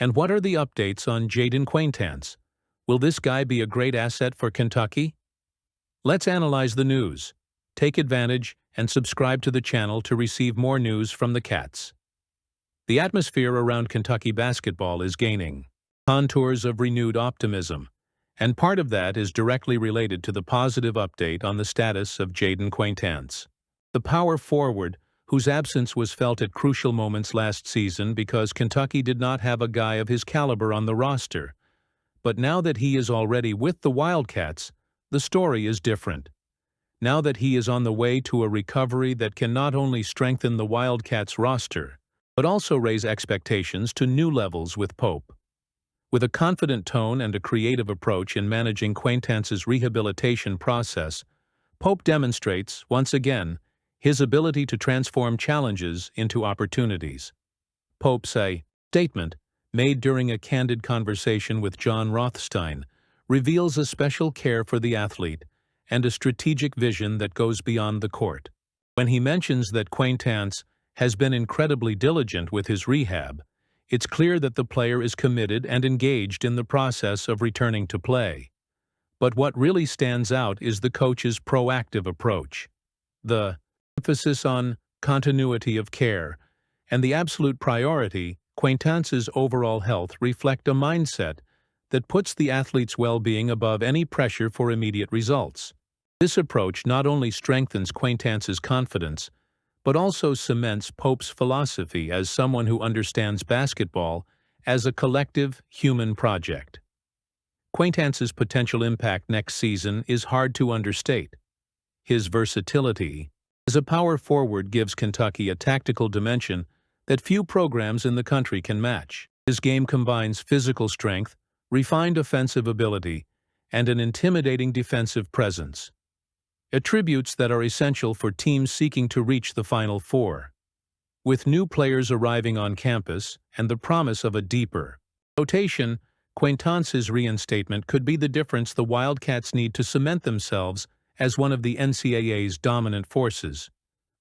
And what are the updates on Jaden Quaintance? Will this guy be a great asset for Kentucky? Let's analyze the news. Take advantage and subscribe to the channel to receive more news from the Cats. The atmosphere around Kentucky basketball is gaining contours of renewed optimism, and part of that is directly related to the positive update on the status of Jaden Quaintance. The power forward, whose absence was felt at crucial moments last season because Kentucky did not have a guy of his caliber on the roster. But now that he is already with the Wildcats, the story is different. Now that he is on the way to a recovery that can not only strengthen the Wildcats roster, but also raise expectations to new levels with Pope. With a confident tone and a creative approach in managing Quaintance's rehabilitation process, Pope demonstrates, once again, his ability to transform challenges into opportunities. Pope's statement, made during a candid conversation with John Rothstein, reveals a special care for the athlete and a strategic vision that goes beyond the court. When he mentions that Quaintance has been incredibly diligent with his rehab, it's clear that the player is committed and engaged in the process of returning to play. But what really stands out is the coach's proactive approach. The emphasis on continuity of care and the absolute priority, Quaintance's overall health, reflect a mindset that puts the athlete's well-being above any pressure for immediate results. This approach not only strengthens Quaintance's confidence, but also cements Pope's philosophy as someone who understands basketball as a collective human project. Quaintance's potential impact next season is hard to understate. His versatility as a power forward gives Kentucky a tactical dimension that few programs in the country can match. His game combines physical strength, refined offensive ability, and an intimidating defensive presence, attributes that are essential for teams seeking to reach the Final Four. With new players arriving on campus and the promise of a deeper rotation, Quaintance's reinstatement could be the difference the Wildcats need to cement themselves as one of the NCAA's dominant forces.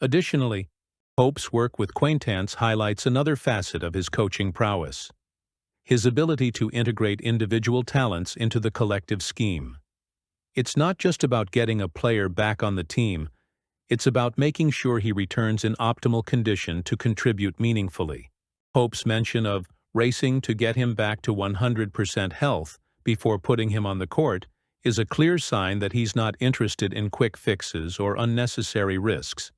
Additionally, Pope's work with Quaintance highlights another facet of his coaching prowess: his ability to integrate individual talents into the collective scheme. It's not just about getting a player back on the team, it's about making sure he returns in optimal condition to contribute meaningfully. Pope's mention of racing to get him back to 100% health before putting him on the court is a clear sign that he's not interested in quick fixes or unnecessary risks.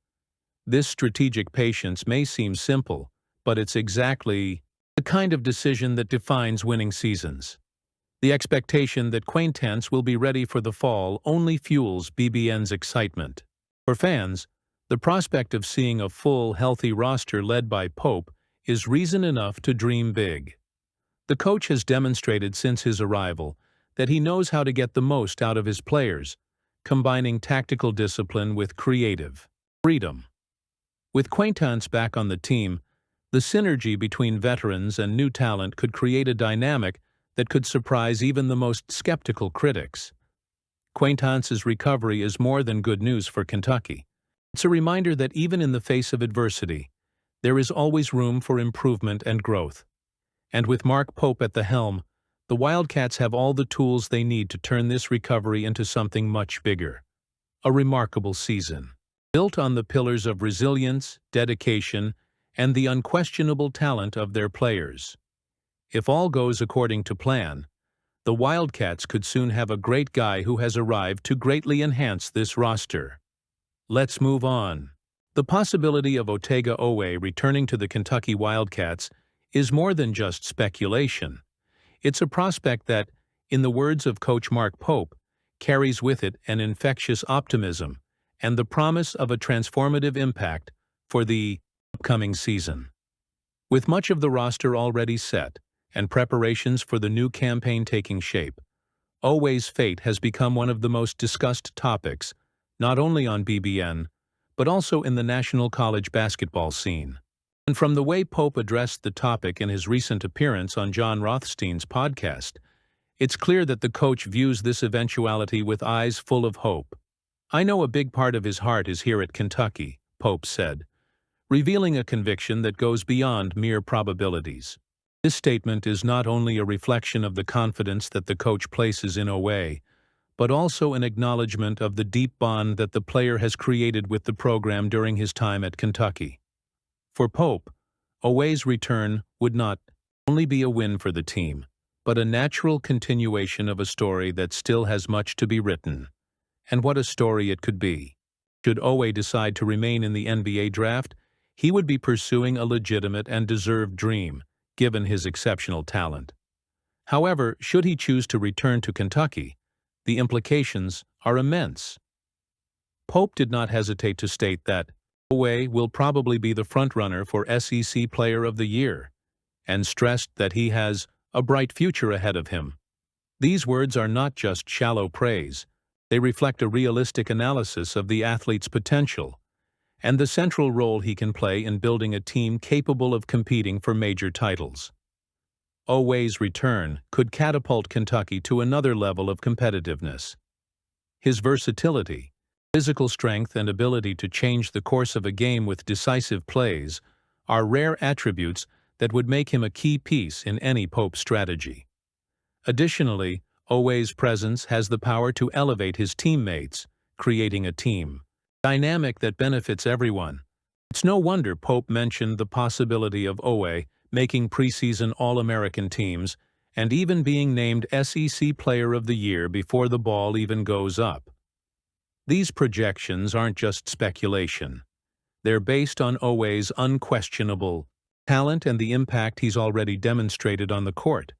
This strategic patience may seem simple, but it's exactly the kind of decision that defines winning seasons. The expectation that Quaintance will be ready for the fall only fuels BBN's excitement. For fans, the prospect of seeing a full, healthy roster led by Pope is reason enough to dream big. The coach has demonstrated since his arrival that he knows how to get the most out of his players, combining tactical discipline with creative freedom. With Quaintance back on the team, the synergy between veterans and new talent could create a dynamic that could surprise even the most skeptical critics. Quaintance's recovery is more than good news for Kentucky. It's a reminder that even in the face of adversity, there is always room for improvement and growth. And with Mark Pope at the helm, the Wildcats have all the tools they need to turn this recovery into something much bigger. A remarkable season, built on the pillars of resilience, dedication, and the unquestionable talent of their players. If all goes according to plan, the Wildcats could soon have a great guy who has arrived to greatly enhance this roster. Let's move on. The possibility of Otega Oway returning to the Kentucky Wildcats is more than just speculation. It's a prospect that, in the words of Coach Mark Pope, carries with it an infectious optimism and the promise of a transformative impact for the upcoming season. With much of the roster already set and preparations for the new campaign taking shape, Oway's fate has become one of the most discussed topics, not only on BBN, but also in the national college basketball scene. And from the way Pope addressed the topic in his recent appearance on John Rothstein's podcast, it's clear that the coach views this eventuality with eyes full of hope. "I know a big part of his heart is here at Kentucky," Pope said, revealing a conviction that goes beyond mere probabilities. This statement is not only a reflection of the confidence that the coach places in Oway, but also an acknowledgement of the deep bond that the player has created with the program during his time at Kentucky. For Pope, Oway's return would not only be a win for the team, but a natural continuation of a story that still has much to be written. And what a story it could be. Should Oway decide to remain in the NBA draft, he would be pursuing a legitimate and deserved dream, given his exceptional talent. However, should he choose to return to Kentucky, the implications are immense. Pope did not hesitate to state that Oway will probably be the frontrunner for SEC Player of the Year, and stressed that he has a bright future ahead of him. These words are not just shallow praise. They reflect a realistic analysis of the athlete's potential and the central role he can play in building a team capable of competing for major titles. Oway's return could catapult Kentucky to another level of competitiveness. His versatility, physical strength, and ability to change the course of a game with decisive plays are rare attributes that would make him a key piece in any Pope strategy. Additionally, Oway's presence has the power to elevate his teammates, creating a team dynamic that benefits everyone. It's no wonder Pope mentioned the possibility of Oway making preseason All-American teams and even being named SEC Player of the Year before the ball even goes up. These projections aren't just speculation. They're based on Oway's unquestionable talent and the impact he's already demonstrated on the court.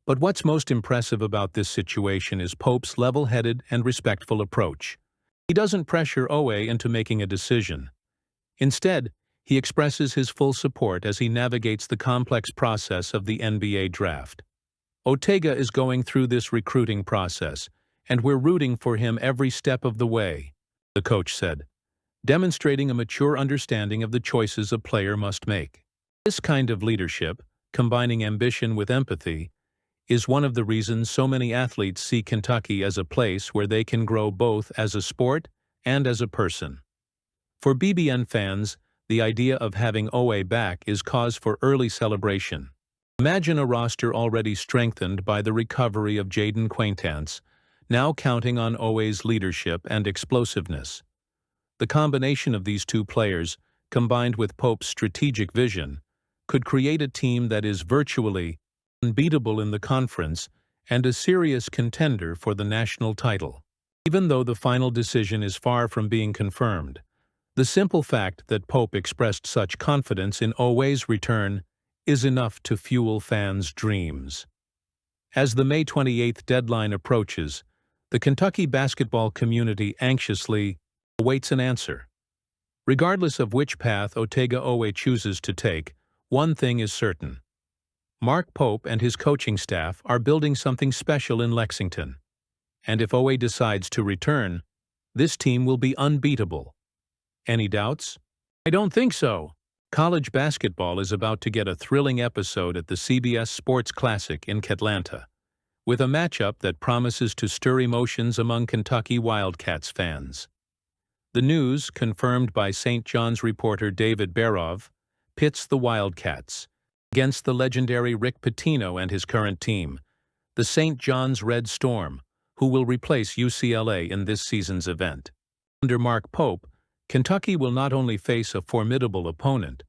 But what's most impressive about this situation is Pope's level-headed and respectful approach. He doesn't pressure Oway into making a decision. Instead, he expresses his full support as he navigates the complex process of the NBA draft. Otega is going through this recruiting process, and we're rooting for him every step of the way, the coach said, demonstrating a mature understanding of the choices a player must make. This kind of leadership, combining ambition with empathy, is one of the reasons so many athletes see Kentucky as a place where they can grow both as a sport and as a person. For BBN fans, the idea of having Oway back is cause for early celebration. Imagine a roster already strengthened by the recovery of Jaden Quaintance, now counting on Oway's leadership and explosiveness. The combination of these two players, combined with Pope's strategic vision, could create a team that is virtually unbeatable in the conference and a serious contender for the national title. Even though the final decision is far from being confirmed, the simple fact that Pope expressed such confidence in Oway's return is enough to fuel fans' dreams. As the May 28th deadline approaches, the Kentucky basketball community anxiously awaits an answer. Regardless of which path Otega Oway chooses to take, one thing is certain. Mark Pope and his coaching staff are building something special in Lexington. And if Oway decides to return, this team will be unbeatable. Any doubts? I don't think so. College basketball is about to get a thrilling episode at the CBS Sports Classic in Atlanta, with a matchup that promises to stir emotions among Kentucky Wildcats fans. The news, confirmed by St. John's reporter David Barov, pits the Wildcats against the legendary Rick Pitino and his current team, the St. John's Red Storm, who will replace UCLA in this season's event. Under Mark Pope, Kentucky will not only face a formidable opponent,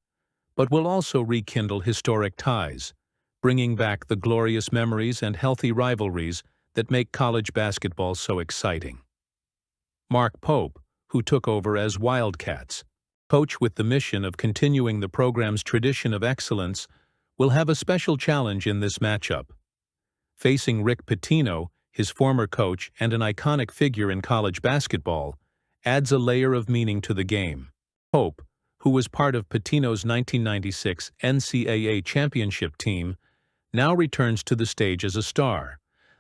but will also rekindle historic ties, bringing back the glorious memories and healthy rivalries that make college basketball so exciting. Mark Pope, who took over as Wildcats coach with the mission of continuing the program's tradition of excellence, will have a special challenge in this matchup. Facing Rick Pitino, his former coach and an iconic figure in college basketball, adds a layer of meaning to the game. Pope, who was part of Pitino's 1996 NCAA championship team, now returns to the stage as a star,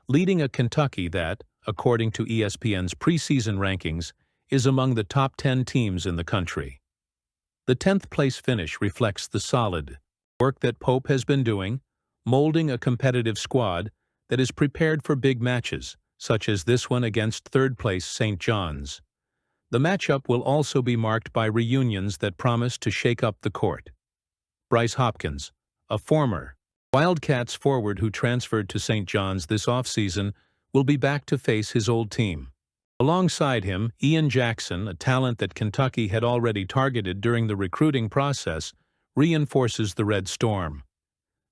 leading a Kentucky that, according to ESPN's preseason rankings, is among the top 10 teams in the country. The 10th-place finish reflects the solid work that Pope has been doing, molding a competitive squad that is prepared for big matches, such as this one against third-place St. John's. The matchup will also be marked by reunions that promise to shake up the court. Bryce Hopkins, a former Wildcats forward who transferred to St. John's this offseason will be back to face his old team. Alongside him, Ian Jackson, a talent that Kentucky had already targeted during the recruiting process, reinforces the Red Storm.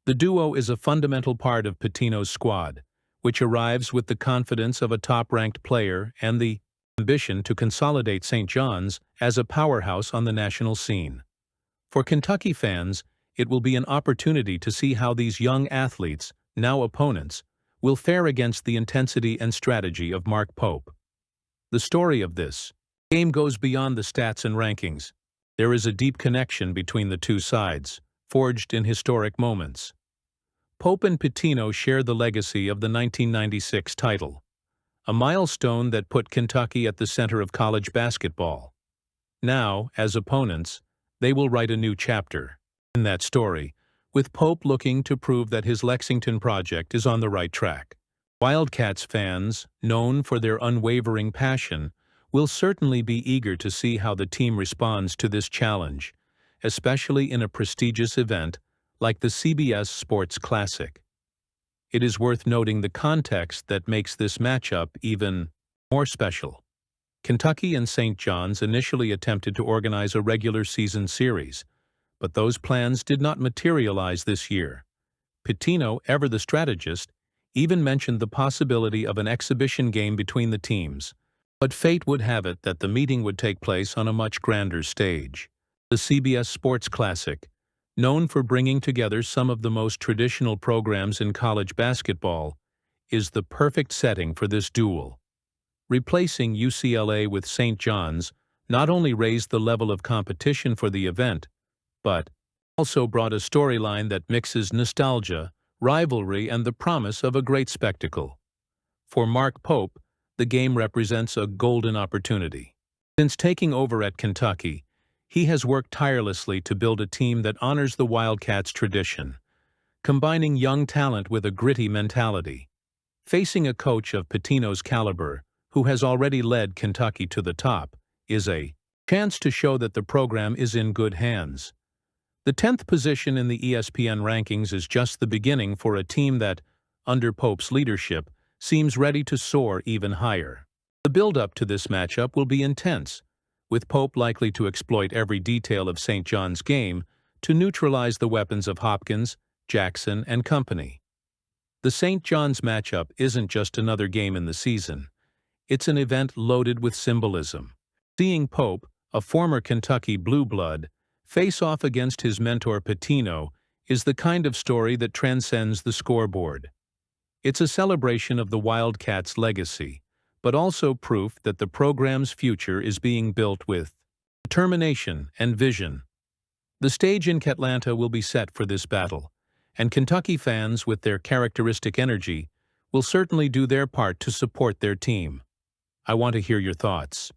The duo is a fundamental part of Pitino's squad, which arrives with the confidence of a top-ranked player and the ambition to consolidate St. John's as a powerhouse on the national scene. For Kentucky fans, it will be an opportunity to see how these young athletes, now opponents, will fare against the intensity and strategy of Mark Pope. The story of this game goes beyond the stats and rankings. There is a deep connection between the two sides, forged in historic moments. Pope and Pitino share the legacy of the 1996 title, a milestone that put Kentucky at the center of college basketball. Now, as opponents, they will write a new chapter in that story, with Pope looking to prove that his Lexington project is on the right track. Wildcats fans, known for their unwavering passion, will certainly be eager to see how the team responds to this challenge, especially in a prestigious event like the CBS Sports Classic. It is worth noting the context that makes this matchup even more special. Kentucky and St. John's initially attempted to organize a regular season series, but those plans did not materialize this year. Pitino, ever the strategist, even mentioned the possibility of an exhibition game between the teams, but fate would have it that the meeting would take place on a much grander stage. The CBS Sports Classic, known for bringing together some of the most traditional programs in college basketball, is the perfect setting for this duel. Replacing UCLA with St. John's not only raised the level of competition for the event, but also brought a storyline that mixes nostalgia, rivalry, and the promise of a great spectacle. For Mark Pope, the game represents a golden opportunity. Since taking over at Kentucky, he has worked tirelessly to build a team that honors the Wildcats' tradition, combining young talent with a gritty mentality. Facing a coach of Pitino's caliber, who has already led Kentucky to the top, is a chance to show that the program is in good hands. The 10th position in the ESPN rankings is just the beginning for a team that, under Pope's leadership, seems ready to soar even higher. The build-up to this matchup will be intense, with Pope likely to exploit every detail of St. John's game to neutralize the weapons of Hopkins, Jackson, and company. The St. John's matchup isn't just another game in the season. It's an event loaded with symbolism. Seeing Pope, a former Kentucky blue blood, face off against his mentor Pitino is the kind of story that transcends the scoreboard. It's a celebration of the Wildcats' legacy, but also proof that the program's future is being built with determination and vision. The stage in Atlanta will be set for this battle, and Kentucky fans, with their characteristic energy, will certainly do their part to support their team. I want to hear your thoughts.